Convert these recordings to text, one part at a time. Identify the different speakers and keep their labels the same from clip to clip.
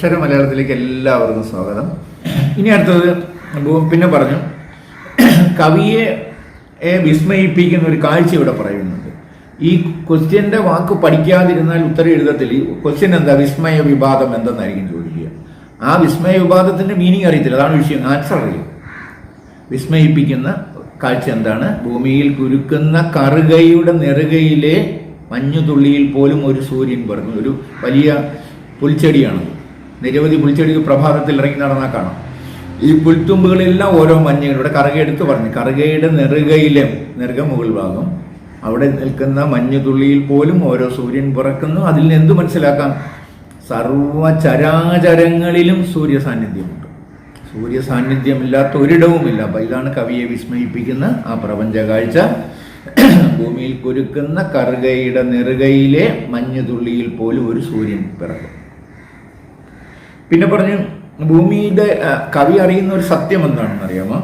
Speaker 1: അക്ഷര മലയാളത്തിലേക്ക് എല്ലാവർക്കും സ്വാഗതം. ഇനി അടുത്തത് പിന്നെ പറഞ്ഞു, കവിയെ വിസ്മയിപ്പിക്കുന്ന ഒരു കാഴ്ച ഇവിടെ പറയുന്നുണ്ട്. ഈ ക്വസ്റ്റ്യന്റെ വാക്ക് പഠിക്കാതിരുന്നാൽ ഉത്തരം എഴുതത്തില്ല. ഈ ക്വസ്റ്റ്യൻ എന്താ? വിസ്മയ വിവാദം എന്തെന്നായിരിക്കും ചോദിക്കുക. ആ വിസ്മയ വിവാദത്തിന്റെ മീനിങ് അറിയത്തില്ല, അതാണ് വിഷയം. ആൻസർ അറിയും. വിസ്മയിപ്പിക്കുന്ന കാഴ്ച എന്താണ്? ഭൂമിയിൽ കുരുക്കുന്ന കറുകയുടെ നെറുകയിലെ മഞ്ഞുതുള്ളിയിൽ പോലും ഒരു സൂര്യൻ പറഞ്ഞു. ഒരു വലിയ പുൽച്ചെടിയാണ്. നിരവധി പുൽച്ചെടികൾ പ്രഭാതത്തിൽ ഇറങ്ങി നടന്നാൽ കാണാം. ഈ പുൽത്തുമ്പുകളെല്ലാം ഓരോ മഞ്ഞുകൾ. ഇവിടെ കറുക എടുത്ത് പറഞ്ഞു, കറുകയുടെ നെറുകയിലെ മുകൾ ഭാഗം, അവിടെ നിൽക്കുന്ന മഞ്ഞുതുള്ളിയിൽ പോലും ഓരോ സൂര്യൻ പിറക്കുന്നു. അതിൽ നിന്ന് എന്ത് മനസ്സിലാക്കാം? സർവ ചരാചരങ്ങളിലും സൂര്യ സാന്നിധ്യമുണ്ട്. സൂര്യ സാന്നിധ്യമില്ലാത്ത ഒരിടവുമില്ല. അപ്പം ഇതാണ് കവിയെ വിസ്മയിപ്പിക്കുന്ന ആ പ്രപഞ്ച കാഴ്ച. ഭൂമിയിൽ കുരുക്കുന്ന കറുകയുടെ നെറുകയിലെ മഞ്ഞുതുള്ളിയിൽ പോലും ഒരു സൂര്യൻ പിറക്കും. പിന്നെ പറഞ്ഞു, ഭൂമിയുടെ കവി അറിയുന്ന ഒരു സത്യം എന്താണെന്ന് അറിയാമോ?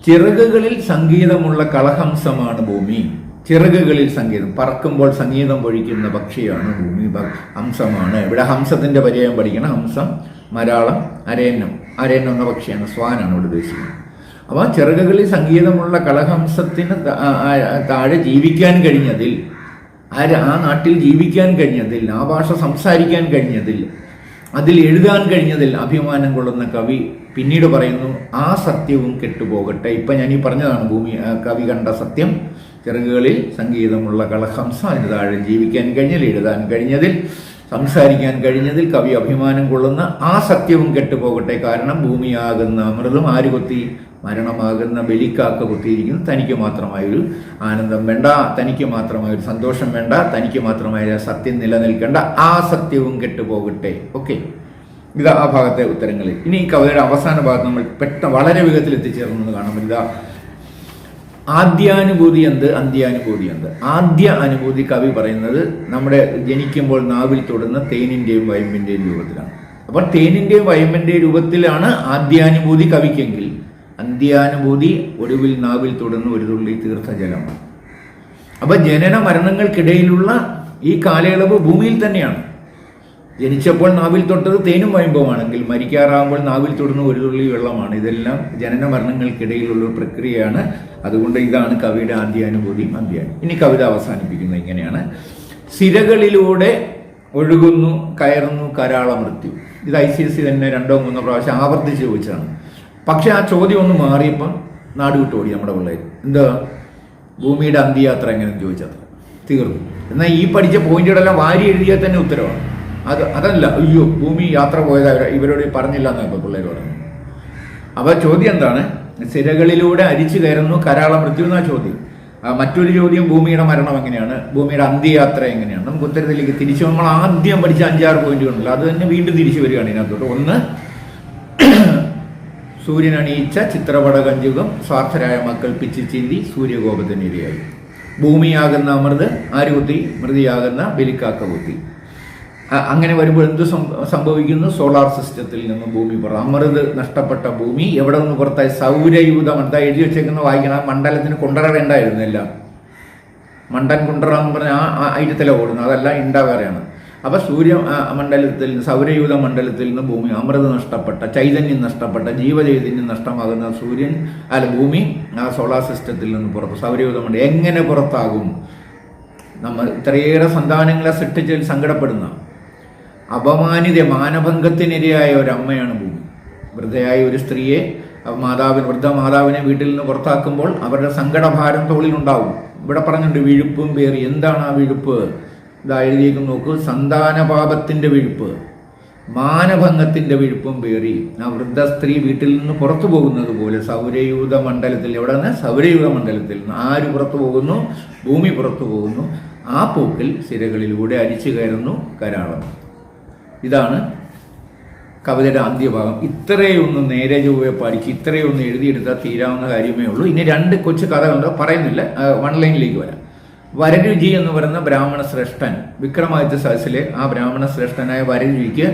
Speaker 1: ചിറകുകളിൽ സംഗീതമുള്ള കളഹംസമാണ് ഭൂമി. ചിറകുകളിൽ സംഗീതം, പറക്കുമ്പോൾ സംഗീതം പൊഴിക്കുന്ന പക്ഷിയാണ് ഭൂമി, ഹംസമാണ്. ഇവിടെ ഹംസത്തിന്റെ പര്യായം പഠിക്കണം. ഹംസം, മലയാളം, അരയന്നം. അരയന്നം എന്ന പക്ഷിയാണ്, സ്വാനാണ് ഇവിടെ ഉദ്ദേശിക്കുന്നത്. അപ്പോൾ ചിറകുകളിൽ സംഗീതമുള്ള കളഹംസത്തിന് താഴെ ജീവിക്കാൻ കഴിഞ്ഞതിൽ, ആ നാട്ടിൽ ജീവിക്കാൻ കഴിഞ്ഞതിൽ, ആ ഭാഷ സംസാരിക്കാൻ കഴിഞ്ഞതിൽ, അതിൽ എഴുതാൻ കഴിഞ്ഞതിൽ അഭിമാനം കൊള്ളുന്ന കവി പിന്നീട് പറയുന്നു, ആ സത്യവും കെട്ടുപോകട്ടെ. ഇപ്പം ഞാൻ ഈ പറഞ്ഞതാണ് കവി കണ്ട സത്യം. ചിറകുകളിൽ സംഗീതമുള്ള കളഹംസ, അതിന് താഴെ ജീവിക്കാൻ കഴിഞ്ഞതിൽ, എഴുതാൻ കഴിഞ്ഞതിൽ, സംസാരിക്കാൻ കഴിഞ്ഞതിൽ കവി അഭിമാനം കൊള്ളുന്ന ആ സത്യവും കെട്ടുപോകട്ടെ. കാരണം ഭൂമിയാകുന്ന അമൃതം ആര് കൊത്തി? മരണമാകുന്ന ബലിക്കാക്ക കൊത്തിയിരിക്കുന്നു. തനിക്ക് മാത്രമായൊരു ആനന്ദം വേണ്ട, തനിക്ക് മാത്രമായൊരു സന്തോഷം വേണ്ട, തനിക്ക് മാത്രമായ സത്യം നിലനിൽക്കേണ്ട, ആ സത്യവും കെട്ടുപോകട്ടെ. ഓക്കെ, ഇത് ആ ഭാഗത്തെ ഉത്തരങ്ങളിൽ. ഇനി ഈ കവിതയുടെ അവസാന ഭാഗത്ത് നമ്മൾ വളരെ വേഗത്തിൽ എത്തിച്ചേർന്നെന്ന് കാണാം. ഇതാ ആദ്യാനുഭൂതി എന്ത്, അന്ത്യാനുഭൂതി എന്ത്. ആദ്യ അനുഭൂതി കവി പറയുന്നത് നമ്മുടെ ജനിക്കുമ്പോൾ നാവിൽ തൊടുന്ന തേനിന്റെയും വയമ്പിന്റെയും രൂപത്തിലാണ്. അപ്പോൾ തേനിന്റെയും വയമ്പിന്റെയും രൂപത്തിലാണ് ആദ്യാനുഭൂതി കവിക്കെങ്കിൽ, അന്ത്യാനുഭൂതി ഒടുവിൽ നാവിൽ തൊടുന്ന ഒരു തുള്ളി തീർത്ഥജലമാണ്. അപ്പൊ ജനന മരണങ്ങൾക്കിടയിലുള്ള ഈ കാലയളവ് ഭൂമിയിൽ തന്നെയാണ്. ജനിച്ചപ്പോൾ നാവിൽ തൊട്ടത് തേനും വയമ്പുമാണെങ്കിൽ, മരിക്കാറാകുമ്പോൾ നാവിൽ തൊടുന്ന ഒരു തുള്ളി വെള്ളമാണ്. ഇതെല്ലാം ജനന മരണങ്ങൾക്കിടയിലുള്ള പ്രക്രിയയാണ്. അതുകൊണ്ട് ഇതാണ് കവിയുടെ ആദ്യാനുഭൂതി, അന്ത്യാനുഭൂതി. ഇനി കവിത അവസാനിപ്പിക്കുന്നത് ഇങ്ങനെയാണ്: സിരകളിലൂടെ ഒഴുകുന്നു കയറുന്നു കരാള മൃത്യു. ഇത് ICSE തന്നെ 2-3 പ്രാവശ്യം ആവർത്തിച്ച് ചോദിച്ചാണ്. പക്ഷെ ആ ചോദ്യം ഒന്ന് മാറിയപ്പം നാട് വിട്ടോടി നമ്മുടെ പിള്ളേർ. എന്താ, ഭൂമിയുടെ അന്ത്യയാത്ര എങ്ങനെ ചോദിച്ചത് തീർന്നു. എന്നാൽ ഈ പഠിച്ച പോയിന്റുകളെല്ലാം വാരി എഴുതിയാൽ തന്നെ ഉത്തരവാണ്. അതല്ല, അയ്യോ ഭൂമി യാത്ര പോയതാ ഇവരോട് പറഞ്ഞില്ല എന്നാണ് ഇപ്പൊ പിള്ളേർ പറഞ്ഞു. അപ്പൊ ചോദ്യം എന്താണ്? സിരകളിലൂടെ അരിച്ചു കയറുന്നു കരാള മൃത്യു എന്നാ ചോദ്യം. മറ്റൊരു ചോദ്യം, ഭൂമിയുടെ മരണം എങ്ങനെയാണ്, ഭൂമിയുടെ അന്ത്യയാത്ര എങ്ങനെയാണ്. നമുക്ക് ഉത്തരത്തിലേക്ക് തിരിച്ചു നമ്മൾ ആദ്യം പഠിച്ച 5-6 പോയിന്റുകളുണ്ടല്ലോ, അത് തന്നെ വീണ്ടും തിരിച്ചു വരികയാണ് ഇതിനകത്തോട്ട്. ഒന്ന്, സൂര്യൻ അണിയിച്ച ചിത്രപടകഞ്ചുകം സ്വാർത്ഥരായ മക്കൾ പിച്ചു ചീന്തി സൂര്യകോപത്തിനിരയായി. ഭൂമിയാകുന്ന അമൃത് ആര് കുത്തി? മൃതിയാകുന്ന ബലിക്കാക്ക കുത്തി. അങ്ങനെ വരുമ്പോൾ എന്ത് സംഭവിക്കുന്നു? സോളാർ സിസ്റ്റത്തിൽ നിന്ന് ഭൂമി പുറം. അമൃത് നഷ്ടപ്പെട്ട ഭൂമി എവിടെ നിന്ന് പുറത്തായി? സൗരയൂഥം. എന്താ എഴുതി വെച്ചേക്കുന്ന വായിക്കണം. മണ്ഡലത്തിന് കൊണ്ടറ വേണ്ടായിരുന്നില്ല. മണ്ടൻ കുണ്ടറ എന്ന് പറഞ്ഞാൽ ആ ഐറ്റത്തിലാണ് ഓടുന്നത്, അതല്ല വേറെയാണ്. അപ്പൊ മണ്ഡലത്തിൽ, സൗരയൂഥ മണ്ഡലത്തിൽ നിന്ന് ഭൂമി, അമൃത് നഷ്ടപ്പെട്ട, ചൈതന്യം നഷ്ടപ്പെട്ട, ജീവചൈതന്യം നഷ്ടമാകുന്ന ഭൂമി ആ സോളാർ സിസ്റ്റത്തിൽ നിന്ന് പുറത്ത്, സൗരയൂഥ മണ്ഡലം എങ്ങനെ പുറത്താകും? നമ്മൾ ഇത്രയേറെ സന്താനങ്ങളെ സൃഷ്ടിച്ചതിൽ സങ്കടപ്പെടുന്ന, അപമാനിത, മാനഭംഗത്തിനിരയായ ഒരമ്മയാണ് ഭൂമി. വൃദ്ധയായ ഒരു സ്ത്രീയെ, വൃദ്ധ മാതാവിനെ വീട്ടിൽ നിന്ന് പുറത്താക്കുമ്പോൾ അവരുടെ സങ്കടഭാരം തോളിലുണ്ടാവും. ഇവിടെ പറഞ്ഞിട്ടുണ്ട് വിഴുപ്പും പേറി. എന്താണ് ആ വിഴുപ്പ്? ഇതാ എഴുതിയേക്കും നോക്കൂ. സന്താനപാപത്തിന്റെ വിഴുപ്പ്, മാനഭംഗത്തിന്റെ വിഴുപ്പും പേറി ആ വൃദ്ധ സ്ത്രീ വീട്ടിൽ നിന്ന് പുറത്തു പോകുന്നത് പോലെ സൗരയൂഥ മണ്ഡലത്തിൽ, എവിടെ നിന്ന്? സൗരയൂഥ മണ്ഡലത്തിൽ നിന്ന് ആര് പുറത്തു പോകുന്നു? ഭൂമി പുറത്തു പോകുന്നു. ആ പോക്കിൽ സിരകളിലൂടെ അരിച്ചു കയറുന്നു കരാളം. ഇതാണ് കവിതയുടെ അന്ത്യഭാഗം. ഇത്രയൊന്ന് നേരെ ചൊവ്വെ പഠിച്ച് ഇത്രയൊന്ന് എഴുതിയെടുത്താൽ തീരാവുന്ന കാര്യമേ ഉള്ളൂ. ഇനി 2 കൊച്ചു കഥകളുണ്ട്, പറയുന്നില്ല. 1 ലൈനിലേക്ക് വരാം. വരരുചി എന്ന് പറയുന്ന ബ്രാഹ്മണ ശ്രേഷ്ഠൻ, വിക്രമാദിത്യ സദസ്സിലെ ആ ബ്രാഹ്മണ ശ്രേഷ്ഠനായ വരരുചിക്ക്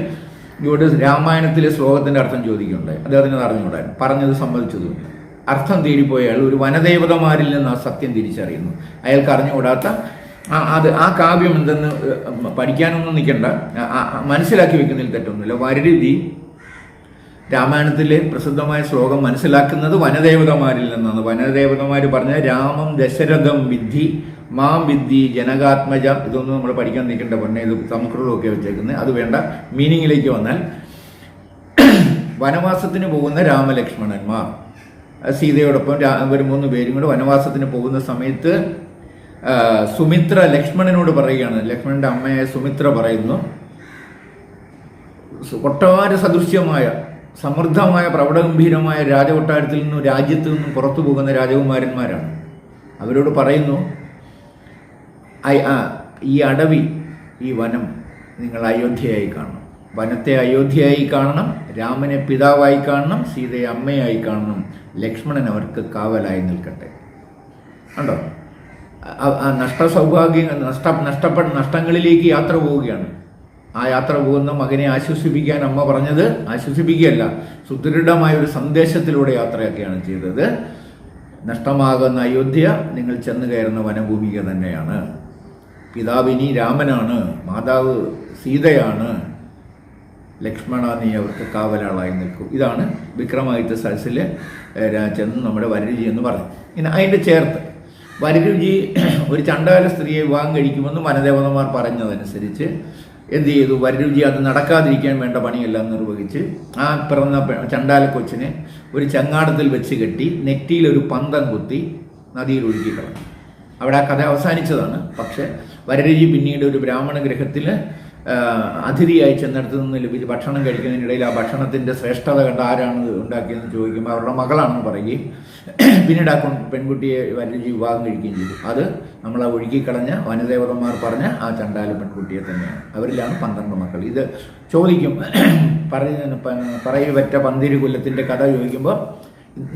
Speaker 1: ഇവിടെ രാമായണത്തിലെ ശ്ലോകത്തിന്റെ അർത്ഥം ചോദിക്കുകയുണ്ടായി. അദ്ദേഹത്തിന് അറിഞ്ഞുകൂടായിരുന്നു, പറഞ്ഞത് സമ്മതിച്ചതുമില്ല. അർത്ഥം തേടിപ്പോയ അയാൾ ഒരു വനദേവതമാരിൽ നിന്ന് ആ സത്യം തിരിച്ചറിയുന്നു. അയാൾക്ക് അറിഞ്ഞുകൂടാത്ത ആ കാവ്യം എന്തെന്ന് പഠിക്കാനൊന്നും നിൽക്കണ്ട, മനസ്സിലാക്കി വെക്കുന്നതിൽ തെറ്റൊന്നുമില്ല. വരരുചി രാമായണത്തിലെ പ്രസിദ്ധമായ ശ്ലോകം മനസ്സിലാക്കുന്നത് വനദേവതമാരിൽ നിന്നാണ്. വനദേവതമാർ പറഞ്ഞ രാമം ദശരഥം വിദ്ധി മാം വിദ്ധി ജനകാത്മജ, ഇതൊന്നും നമ്മൾ പഠിക്കാൻ നിൽക്കേണ്ട പൊന്നെ, ഇത് സംസ്കൃതമൊക്കെ വെച്ചേക്കുന്നത്. അത് വേണ്ട. മീനിങ്ങിലേക്ക് വന്നാൽ വനവാസത്തിന് പോകുന്ന രാമലക്ഷ്മണന്മാർ, സീതയോടൊപ്പം ഇവർ 3 പേരും കൂടെ വനവാസത്തിന് പോകുന്ന സമയത്ത് സുമിത്ര ലക്ഷ്മണനോട് പറയുകയാണ്. ലക്ഷ്മണന്റെ അമ്മയെ സുമിത്ര പറയുന്നു, കൊട്ടാര സദൃശ്യമായ സമൃദ്ധമായ പ്രൗഢഗംഭീരമായ രാജകൊട്ടാരത്തിൽ നിന്നും രാജ്യത്ത് നിന്നും പുറത്തു പോകുന്ന രാജകുമാരന്മാരാണ്. അവരോട് പറയുന്നു, ഈ അടവി, ഈ വനം നിങ്ങൾ അയോധ്യയായി കാണണം. വനത്തെ അയോധ്യയായി കാണണം, രാമനെ പിതാവായി കാണണം, സീതയെ അമ്മയായി കാണണം, ലക്ഷ്മണൻ അവർക്ക് കാവലായി നിൽക്കട്ടെ. കണ്ടോ? നഷ്ടങ്ങളിലേക്ക് യാത്ര പോവുകയാണ്. ആ യാത്ര പോകുന്ന മകനെ ആശ്വസിപ്പിക്കാൻ അമ്മ പറഞ്ഞത്, ആശ്വസിപ്പിക്കുകയല്ല, സുദൃഢമായ ഒരു സന്ദേശത്തിലൂടെ യാത്രയൊക്കെയാണ് ചെയ്തത്. നഷ്ടമാകുന്ന അയോധ്യ നിങ്ങൾ ചെന്ന് കയറുന്ന വനഭൂമിക തന്നെയാണ്. പിതാവിനി രാമനാണ്, മാതാവ് സീതയാണ്, ലക്ഷ്മണ നീ അവർക്ക് കാവലാളായി നിൽക്കും. ഇതാണ് വിക്രമാദിത്യ സദസ്സിൽ ചെന്ന് നമ്മുടെ വരരുചി എന്ന് പറഞ്ഞു. ഇനി അതിൻ്റെ ചേർത്ത് വരരുചി ഒരു ചണ്ഡാല സ്ത്രീയെ വിവാഹം കഴിക്കുമെന്ന് വനദേവതമാർ പറഞ്ഞതനുസരിച്ച് എന്ത് ചെയ്തു? വരരുചി അത് നടക്കാതിരിക്കാൻ വേണ്ട പണിയെല്ലാം നിർവഹിച്ച് ആ പിറന്ന ചണ്ഡാല കൊച്ചിനെ ഒരു ചങ്ങാടത്തിൽ വെച്ച് കെട്ടി നെറ്റിയിലൊരു പന്തം കുത്തി നദിയിൽ ഒഴുക്കി കളഞ്ഞു. അവിടെ ആ കഥ അവസാനിച്ചതാണ്. പക്ഷെ വരരുചി പിന്നീട് ഒരു ബ്രാഹ്മണ ഗൃഹത്തിൽ അതിഥിയായി ചെന്നിടത്ത് നിന്ന് ലഭിച്ച് ഭക്ഷണം കഴിക്കുന്നതിനിടയിൽ ആ ഭക്ഷണത്തിൻ്റെ ശ്രേഷ്ഠത കണ്ട് ആരാണ് ഉണ്ടാക്കിയതെന്ന് ചോദിക്കുമ്പോൾ അവരുടെ മകളാണെന്ന് പറയുകയും പിന്നീട് ആ പെൺകുട്ടിയെ വരരുചി വിവാഹം കഴിക്കുകയും ചെയ്തു. അത് നമ്മളെ ഒഴുകിക്കളഞ്ഞ വനദേവതന്മാർ പറഞ്ഞ ആ ചണ്ഡാല പെൺകുട്ടിയെ തന്നെയാണ്. അവരിലാണ് 12 മക്കൾ. ഇത് ചോദിക്കും, പറയിപ്പറ്റ പന്തിരുകുലത്തിൻ്റെ കഥ ചോദിക്കുമ്പോൾ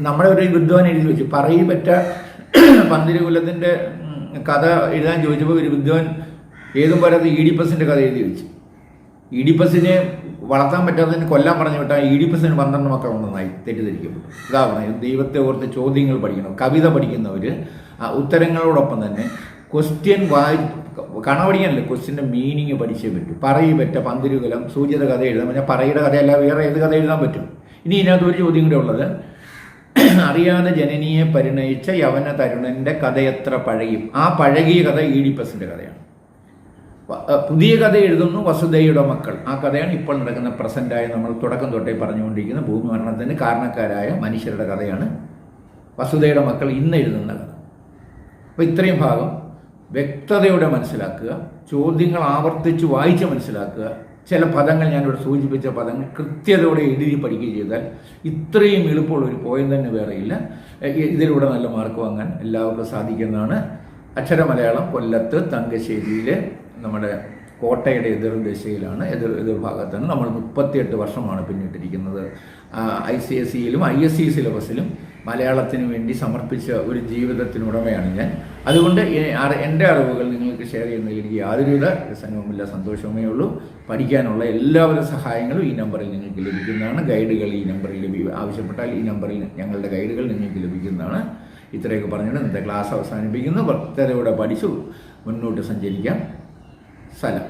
Speaker 1: നമ്മുടെ ഒരു വിദ്വാൻ എഴുതി വെച്ചു. പറയിപ്പറ്റ പന്തിരുകുലത്തിൻ്റെ കഥ എഴുതാൻ ചോദിച്ചപ്പോൾ ഒരു വിദ്വാൻ ഏതും പറയാതെ ഈഡിപ്പസിൻ്റെ കഥ എഴുതി വെച്ചു. ഈഡിപ്പസിനെ വളർത്താൻ പറ്റാത്തതിന് കൊല്ലാൻ പറഞ്ഞു വിട്ടാൽ ഈഡിപ്പസിന് 12 മക്കളുണ്ടെന്നായി തെറ്റിദ്ധരിക്കപ്പെട്ടു. ഇതാ പറയുന്നത്, ദൈവത്തെ ഓർത്ത് ചോദ്യങ്ങൾ പഠിക്കണം. കവിത പഠിക്കുന്നവർ ഉത്തരങ്ങളോടൊപ്പം തന്നെ ക്വസ്റ്റ്യൻ കാണാൻ പഠിക്കാനല്ലേ, ക്വസ്റ്റ്യൻ്റെ മീനിങ് പഠിച്ചേ പറ്റൂ. പറയിപ്പറ്റ പന്തിരുകുലം സൂചിത കഥ എഴുതാൻ പറഞ്ഞാൽ പറയുടെ കഥയല്ല വേറെ ഏത് കഥ എഴുതാൻ പറ്റും. ഇനി ഇതിനകത്ത് ഒരു ചോദ്യം കൂടെ ഉള്ളത്, അറിയാതെ ജനനിയെ പരിണയിച്ച യവന തരുണന്റെ കഥയെത്ര പഴകിയും. ആ പഴകിയ കഥ ഈഡിപ്പസിൻ്റെ കഥയാണ്. പുതിയ കഥ എഴുതുന്നു വസുദേവയുടെ മക്കൾ. ആ കഥയാണ് ഇപ്പോൾ നടക്കുന്ന പ്രസന്റായി നമ്മൾ തുടക്കം തൊട്ടേ പറഞ്ഞുകൊണ്ടിരിക്കുന്ന ഭൂമിമരണത്തിന് കാരണക്കാരായ മനുഷ്യരുടെ കഥയാണ് വസുദേവയുടെ മക്കൾ ഇന്ന് എഴുതുന്ന കഥ. അപ്പോൾ ഇത്രയും ഭാഗം വ്യക്തതയോടെ മനസ്സിലാക്കുക, ചോദ്യങ്ങൾ ആവർത്തിച്ച് വായിച്ച് മനസ്സിലാക്കുക. ചില പദങ്ങൾ ഞാനിവിടെ സൂചിപ്പിച്ച പദങ്ങൾ കൃത്യതയോടെ എഴുതി പഠിക്കുകയും ചെയ്താൽ ഇത്രയും എളുപ്പമുള്ള ഒരു പോയിന്റ് തന്നെ വേറെയില്ല. ഇതിലൂടെ നല്ല മാർക്ക് വാങ്ങാൻ എല്ലാവർക്കും സാധിക്കുന്നതാണ്. അക്ഷരമലയാളം കൊല്ലത്ത് തങ്കശ്ശേരിയിൽ നമ്മുടെ കോട്ടയുടെ എതിർദിശയിലാണ്, എതിർഭാഗത്താണ്. നമ്മൾ 38 വർഷമാണ് പിന്നിട്ടിരിക്കുന്നത്. ICSEയിലും ISE സിലബസിലും മലയാളത്തിന് വേണ്ടി സമർപ്പിച്ച ഒരു ജീവിതത്തിനുടമയാണ് ഞാൻ. അതുകൊണ്ട് എൻ്റെ അറിവുകൾ നിങ്ങൾക്ക് ഷെയർ ചെയ്യുന്നതിൽ എനിക്ക് യാതൊരുവിധ രസനവുമില്ല, സന്തോഷവുമേ ഉള്ളൂ. പഠിക്കാനുള്ള എല്ലാവിധ സഹായങ്ങളും ഈ നമ്പറിൽ നിങ്ങൾക്ക് ലഭിക്കുന്നതാണ്. ഗൈഡുകൾ ഈ നമ്പറിൽ ആവശ്യപ്പെട്ടാൽ ഈ നമ്പറിൽ ഞങ്ങളുടെ ഗൈഡുകൾ നിങ്ങൾക്ക് ലഭിക്കുന്നതാണ്. ഇത്രയൊക്കെ പറഞ്ഞുകൊണ്ട് ഇന്നത്തെ ക്ലാസ് അവസാനിപ്പിക്കുന്നു. വ്യക്തതയോടെ പഠിച്ചു മുന്നോട്ട് സഞ്ചരിക്കാം. സലാം.